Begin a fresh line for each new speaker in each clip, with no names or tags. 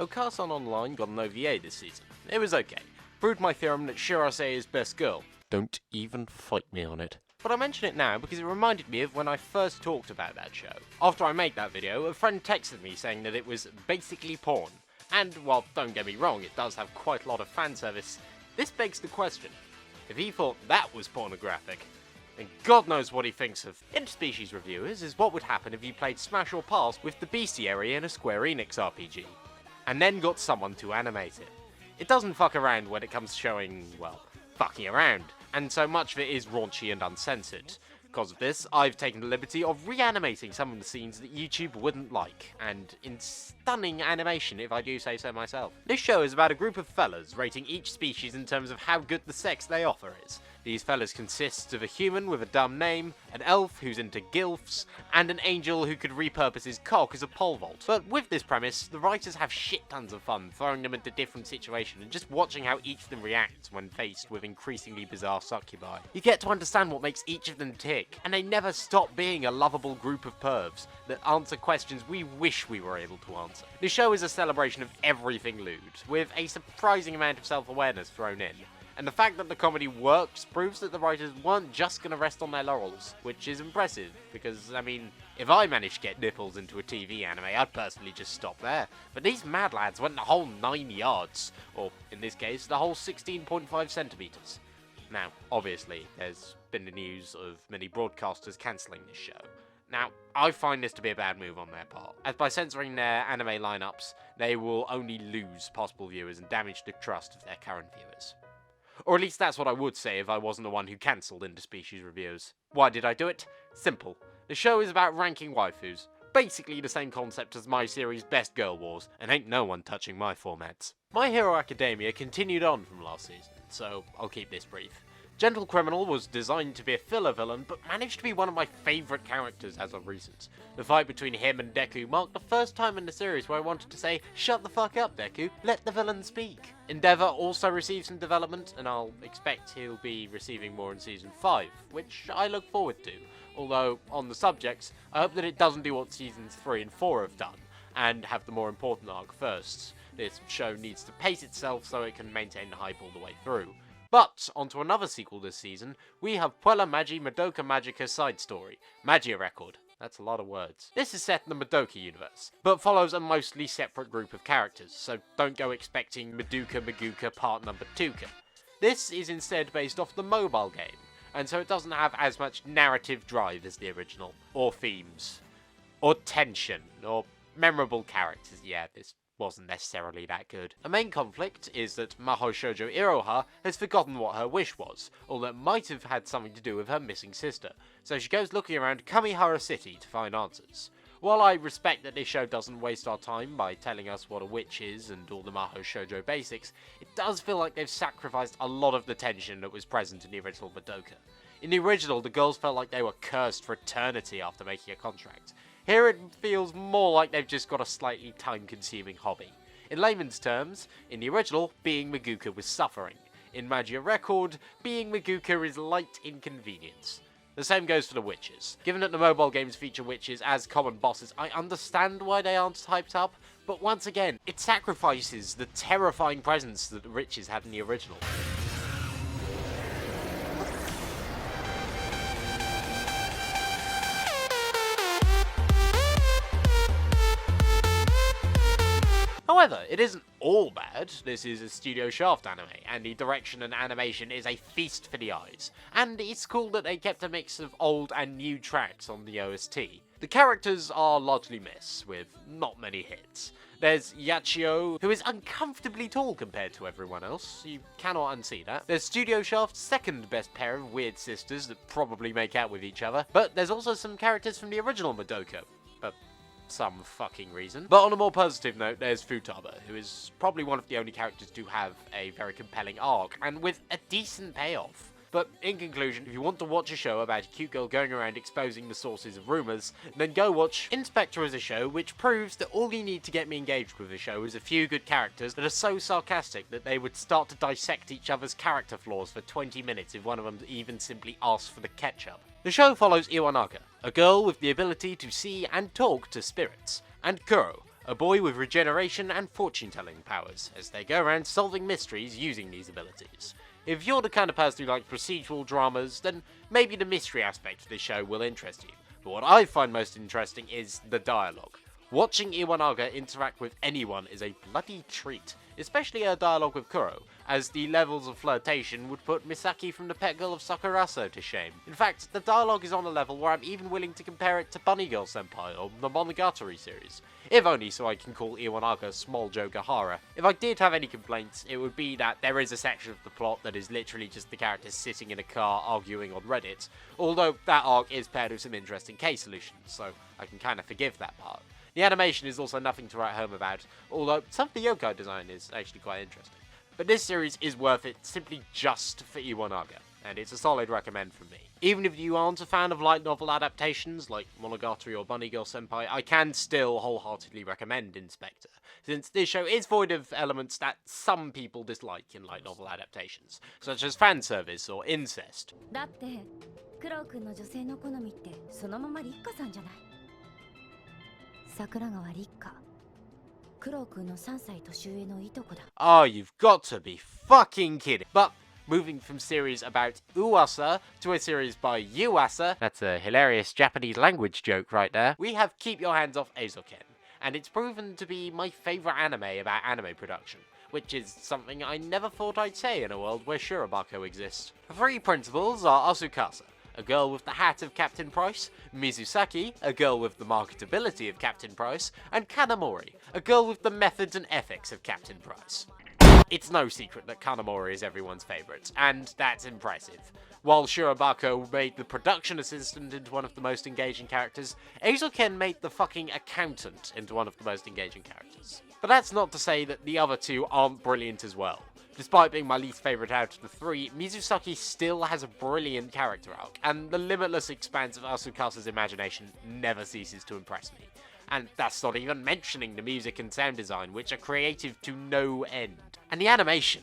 Okasan Online got an OVA this season. It was okay. Proved my theorem that Shirase is best girl. Don't even fight me on it. But I mention it now because it reminded me of when I first talked about that show. After I made that video, a friend texted me saying that it was basically porn. And while don't get me wrong, it does have quite a lot of fan service, this begs the question. If he thought that was pornographic, then God knows what he thinks of interspecies reviewers is what would happen if you played Smash or Pass with the bestiary in a Square Enix RPG, and then got someone to animate it. It doesn't fuck around when it comes to showing, well, fucking around, and so much of it is raunchy and uncensored. Because of this, I've taken the liberty of reanimating some of the scenes that YouTube wouldn't like, and in stunning animation if I do say so myself. This show is about a group of fellas rating each species in terms of how good the sex they offer is. These fellas consist of a human with a dumb name, an elf who's into gilfs, and an angel who could repurpose his cock as a pole vault. But with this premise, the writers have shit tons of fun throwing them into different situations and just watching how each of them reacts when faced with increasingly bizarre succubi. You get to understand what makes each of them tick, and they never stop being a lovable group of pervs that answer questions we wish we were able to answer. The show is a celebration of everything lewd, with a surprising amount of self-awareness thrown in. And the fact that the comedy works proves that the writers weren't just going to rest on their laurels, which is impressive, because, I mean, if I managed to get nipples into a TV anime, I'd personally just stop there. But these mad lads went the whole 9 yards, or, in this case, the whole 16.5 centimetres. Now, obviously, there's been the news of many broadcasters cancelling this show. Now, I find this to be a bad move on their part, as by censoring their anime lineups, they will only lose possible viewers and damage the trust of their current viewers. Or at least that's what I would say if I wasn't the one who cancelled interspecies reviews. Why did I do it? Simple. The show is about ranking waifus. Basically the same concept as my series Best Girl Wars, and ain't no one touching my formats. My Hero Academia continued on from last season, so I'll keep this brief. Gentle Criminal was designed to be a filler villain, but managed to be one of my favourite characters as of recent. The fight between him and Deku marked the first time in the series where I wanted to say, shut the fuck up Deku, let the villain speak. Endeavour also received some development, and I'll expect he'll be receiving more in Season 5, which I look forward to. Although, on the subjects, I hope that it doesn't do what Seasons 3 and 4 have done, and have the more important arc first. This show needs to pace itself so it can maintain the hype all the way through. But, onto another sequel this season, we have Puella Magi Madoka Magica side story, Magia Record. That's a lot of words. This is set in the Madoka universe, but follows a mostly separate group of characters, so don't go expecting Madoka Maguka Part Number 2-ka. This is instead based off the mobile game, and so it doesn't have as much narrative drive as the original, or themes, or tension, or memorable characters. Yeah, this wasn't necessarily that good. A main conflict is that Mahou Shoujo Iroha has forgotten what her wish was, although it might have had something to do with her missing sister, so she goes looking around Kamihara City to find answers. While I respect that this show doesn't waste our time by telling us what a witch is and all the Mahou Shoujo basics, it does feel like they've sacrificed a lot of the tension that was present in the original Madoka. In the original, the girls felt like they were cursed for eternity after making a contract. Here it feels more like they've just got a slightly time-consuming hobby. In layman's terms, in the original, being Maguka was suffering. In Magia Record, being Maguka is light inconvenience. The same goes for the witches. Given that the mobile games feature witches as common bosses, I understand why they aren't hyped up, but once again, it sacrifices the terrifying presence that the witches had in the original. However, it isn't all bad. This is a Studio Shaft anime, and the direction and animation is a feast for the eyes. And it's cool that they kept a mix of old and new tracks on the OST. The characters are largely miss, with not many hits. There's Yachio, who is uncomfortably tall compared to everyone else. You cannot unsee that. There's Studio Shaft's second best pair of weird sisters that probably make out with each other. But there's also some characters from the original Madoka. Some fucking reason. But on a more positive note, there's Futaba, who is probably one of the only characters to have a very compelling arc, and with a decent payoff. But in conclusion, if you want to watch a show about a cute girl going around exposing the sources of rumours, then go watch Inspector as a show, which proves that all you need to get me engaged with a show is a few good characters that are so sarcastic that they would start to dissect each other's character flaws for 20 minutes if one of them even simply asked for the ketchup. The show follows Iwanaga, a girl with the ability to see and talk to spirits, and Kuro, a boy with regeneration and fortune-telling powers, as they go around solving mysteries using these abilities. If you're the kind of person who likes procedural dramas, then maybe the mystery aspect of this show will interest you. But what I find most interesting is the dialogue. Watching Iwanaga interact with anyone is a bloody treat, especially her dialogue with Kuro, as the levels of flirtation would put Misaki from the pet girl of Sakuraso to shame. In fact, the dialogue is on a level where I'm even willing to compare it to Bunny Girl Senpai or the Monogatari series, if only so I can call Iwanaga Small Joe Gahara. If I did have any complaints, it would be that there is a section of the plot that is literally just the characters sitting in a car arguing on Reddit, although that arc is paired with some interesting case solutions, so I can kinda forgive that part. The animation is also nothing to write home about, although some of the yokai design is actually quite interesting. But this series is worth it simply just for Iwanaga, and it's a solid recommend from me. Even if you aren't a fan of light novel adaptations like Monogatari or Bunny Girl Senpai, I can still wholeheartedly recommend Inspector, since this show is void of elements that some people dislike in light novel adaptations, such as fan service or incest.
だって、クロウ君の女性の好みってそのまま立花さんじゃない。桜川立花。クロウ君の3歳年上のいとこだ。
Oh, you've got to be fucking kidding. But moving from series about Uasa to a series by Yuasa, that's a hilarious Japanese language joke right there, we have Keep Your Hands Off Eizouken, and it's proven to be my favourite anime about anime production, which is something I never thought I'd say in a world where Shirobako exists. The three principals are Asukasa, a girl with the hat of Captain Price, Mizusaki, a girl with the marketability of Captain Price, and Kanamori, a girl with the methods and ethics of Captain Price. It's no secret that Kanamori is everyone's favourite, and that's impressive. While Shirobako made the production assistant into one of the most engaging characters, Eizouken made the fucking accountant into one of the most engaging characters. But that's not to say that the other two aren't brilliant as well. Despite being my least favourite out of the three, Mizusaki still has a brilliant character arc, and the limitless expanse of Asukasa's imagination never ceases to impress me. And that's not even mentioning the music and sound design, which are creative to no end. And the animation.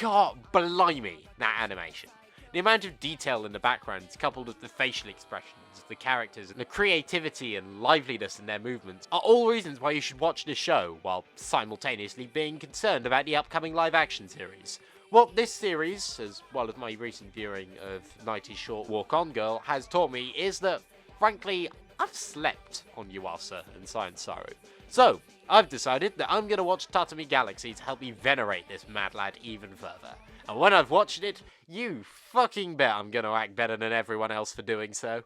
God blimey, that animation. The amount of detail in the backgrounds, coupled with the facial expressions of the characters, and the creativity and liveliness in their movements, are all reasons why you should watch this show, while simultaneously being concerned about the upcoming live-action series. What this series, as well as my recent viewing of 90's short Walk On Girl, has taught me is that, frankly, I've slept on Yuasa and Science Saru. So, I've decided that I'm going to watch Tatami Galaxy to help me venerate this mad lad even further. And when I've watched it, you fucking bet I'm going to act better than everyone else for doing so.